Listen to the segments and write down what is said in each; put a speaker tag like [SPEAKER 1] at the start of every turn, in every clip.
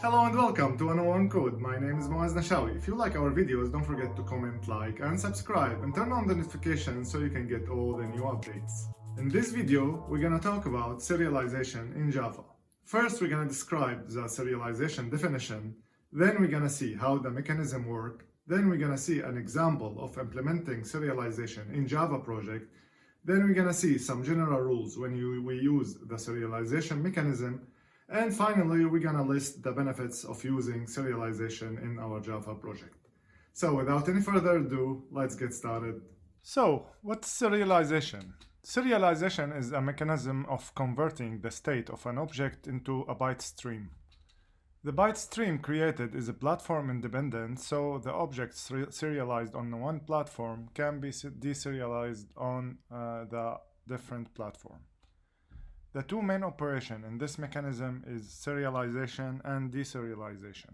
[SPEAKER 1] Hello and welcome to 101 Code. My name is Moaz Nashawi. If you like our videos, don't forget to comment, like, and subscribe, and turn on the notifications so you can get all the new updates. In this video, we're gonna talk about serialization in Java. First, we're gonna describe the serialization definition, then we're gonna see how the mechanism works, then we're gonna see an example of implementing serialization in Java project, then we're gonna see some general rules when we use the serialization mechanism, and finally, we're gonna list the benefits of using serialization in our Java project. So without any further ado, let's get started. So, what's serialization? Serialization is a mechanism of converting the state of an object into a byte stream. The byte stream created is a platform independent, so the objects serialized on one platform can be deserialized on the different platform. The two main operations in this mechanism is serialization and deserialization.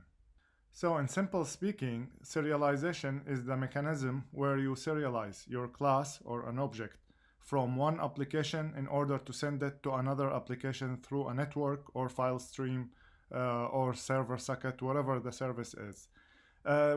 [SPEAKER 1] So in simple speaking, serialization is the mechanism where you serialize your class or an object from one application in order to send it to another application through a network or file stream or server socket, whatever the service is.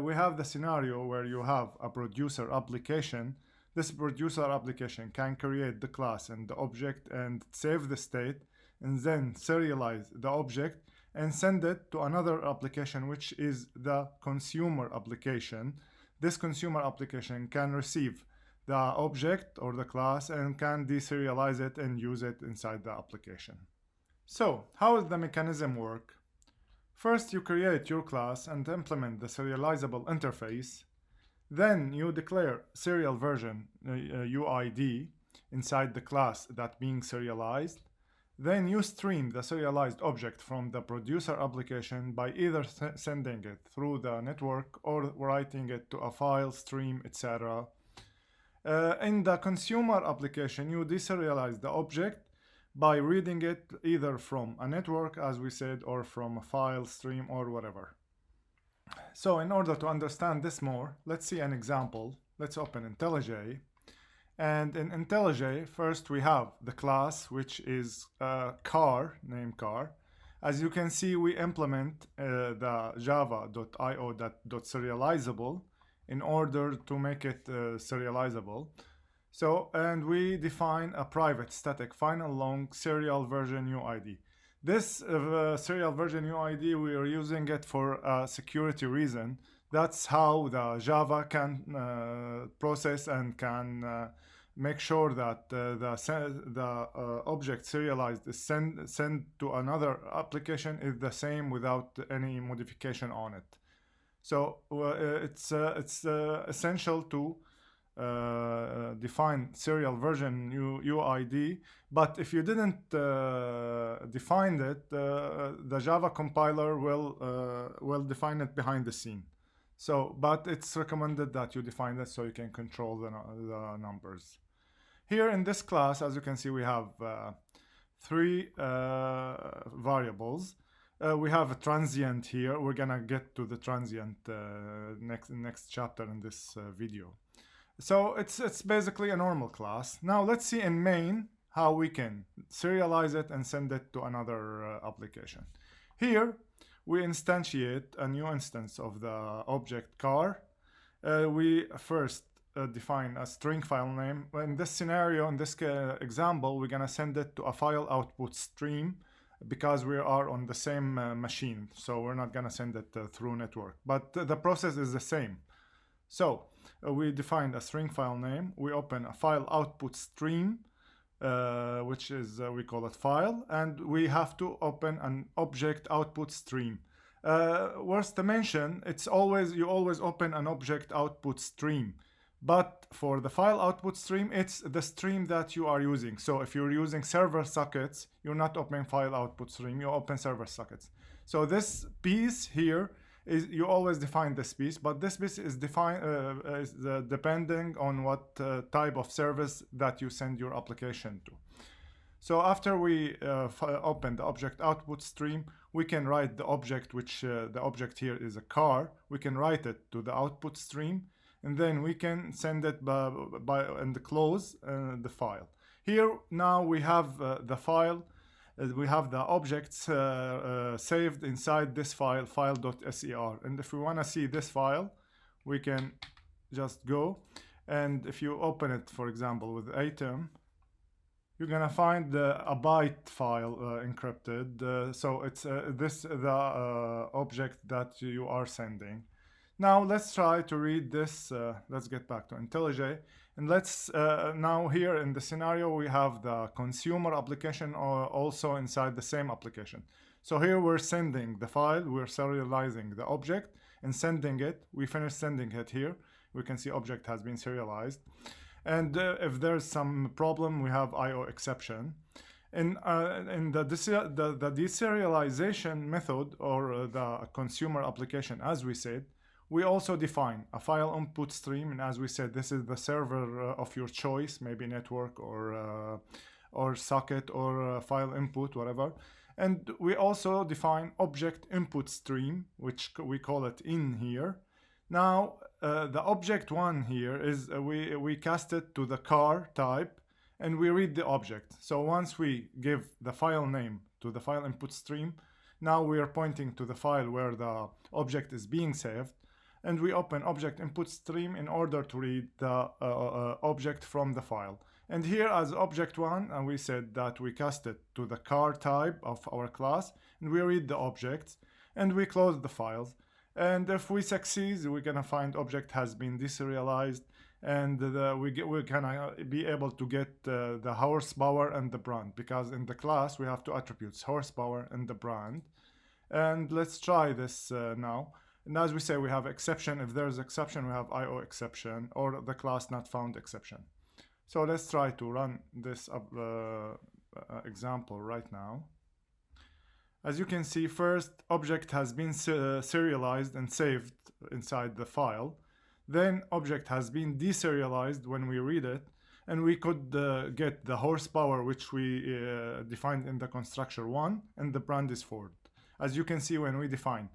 [SPEAKER 1] We have the scenario where you have a producer application. This producer application can create the class and the object and save the state and then serialize the object and send it to another application, which is the consumer application. This consumer application can receive the object or the class and can deserialize it and use it inside the application. So, how does the mechanism work? First, you create your class and implement the serializable interface. Then you declare serial version UID inside the class that being serialized. Then you stream the serialized object from the producer application by either sending it through the network or writing it to a file, stream, etc. In the consumer application, you deserialize the object by reading it either from a network, as we said, or from a file, stream, or whatever. So in order to understand this more, let's see an example. Let's open IntelliJ. And in IntelliJ, first we have the class, which is car, name car. As you can see, we implement the java.io.serializable in order to make it serializable. So, and we define a private static final long serial version UID. This serial version UID, we are using it for a security reason. That's how the Java can process and can make sure that the object serialized is sent to another application is the same without any modification on it. So it's essential to define serial version UID, but if you didn't define it, the Java compiler will define it behind the scene. So, but it's recommended that you define it so you can control the numbers. Here in this class, as you can see, we have three variables. We have a transient here. We're gonna get to the transient next chapter in this video. So it's basically a normal class. Now let's see in main how we can serialize it and send it to another application. Here we instantiate a new instance of the object car. We first define a string file name. In this scenario, in this example, we're gonna send it to a file output stream because we are on the same machine. So we're not gonna send it through network, but the process is the same. So we defined a string file name. We open a file output stream, which is, we call it file, and we have to open an object output stream. Worth to mention, you always open an object output stream, but for the file output stream, it's the stream that you are using. So if you're using server sockets, you're not opening file output stream, you open server sockets. So this piece here is, you always define this piece, but this piece is defined depending on what type of service that you send your application to. So after we open the object output stream, we can write the object, which the object here is a car. We can write it to the output stream, and then we can send it and close the file. Here now we have the file we have the objects saved inside this file, file.ser. And if we want to see this file, we can just go, and if you open it, for example, with atom, you're gonna find a byte file encrypted. So it's the object that you are sending. Now let's try to read this. Let's get back to IntelliJ, and let's now here in the scenario we have the consumer application also inside the same application. So here we're sending the file, we're serializing the object and sending it. We finished sending it here. We can see object has been serialized. And if there's some problem, we have IO exception. In the deserialization method, or the consumer application, as we said, we also define a file input stream. And as we said, this is the server of your choice, maybe network or socket or file input, whatever. And we also define object input stream, which we call it in here. Now, the object one here is we cast it to the car type, and we read the object. So once we give the file name to the file input stream, now we are pointing to the file where the object is being saved, and we open object input stream in order to read the object from the file. And here as object one, and we said that we cast it to the car type of our class, and we read the objects, and we close the files. And if we succeed, we're gonna find object has been deserialized, and we're gonna be able to get the horsepower and the brand, because in the class we have two attributes, horsepower and the brand. And let's try this now. And as we say, we have exception. If there's exception, we have IO exception, or the class not found exception. So let's try to run this example right now. As you can see, first object has been serialized and saved inside the file. Then object has been deserialized when we read it, and we could get the horsepower, which we defined in the constructor 1, and the brand is Ford. As you can see, when we define,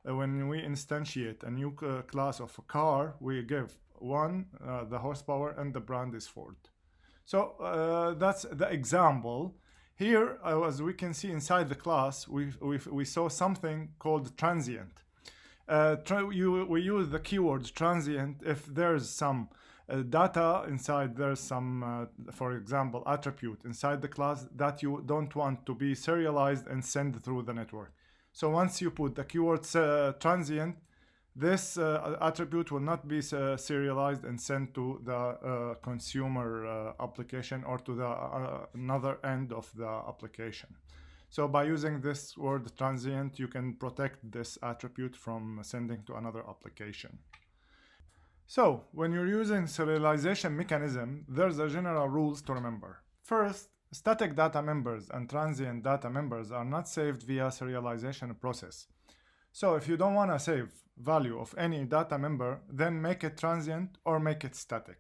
[SPEAKER 1] when we instantiate a new class of a car, we give 1 the horsepower, and the brand is Ford. So that's the example. Here, as we can see inside the class, we saw something called transient. We use the keyword transient if there's some data inside, there's some, for example, attribute inside the class that you don't want to be serialized and sent through the network. So once you put the keyword transient, this attribute will not be serialized and sent to the consumer application or to the another end of the application. So by using this word transient, you can protect this attribute from sending to another application. So when you're using serialization mechanism, there's a general rules to remember. First, static data members and transient data members are not saved via serialization process. So if you don't want to save value of any data member, then make it transient or make it static.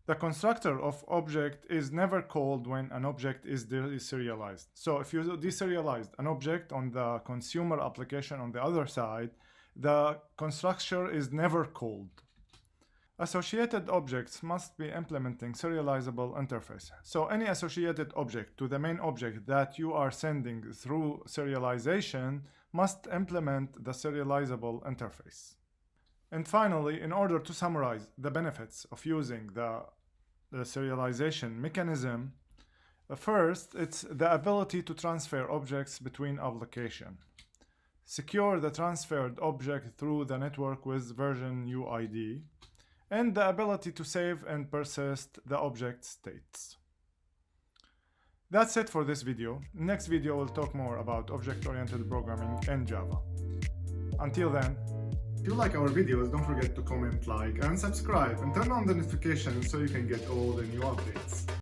[SPEAKER 1] The constructor of object is never called when an object is deserialized. So if you deserialized an object on the consumer application on the other side, the constructor is never called. Associated objects must be implementing serializable interface. So any associated object to the main object that you are sending through serialization must implement the serializable interface. And finally, in order to summarize the benefits of using the serialization mechanism, first, it's the ability to transfer objects between applications. Secure the transferred object through the network with version UID, and the ability to save and persist the object states. That's it for this video. Next video we'll talk more about object-oriented programming and Java. Until then,
[SPEAKER 2] if you like our videos, don't forget to comment, like, and subscribe, and turn on the notifications so you can get all the new updates.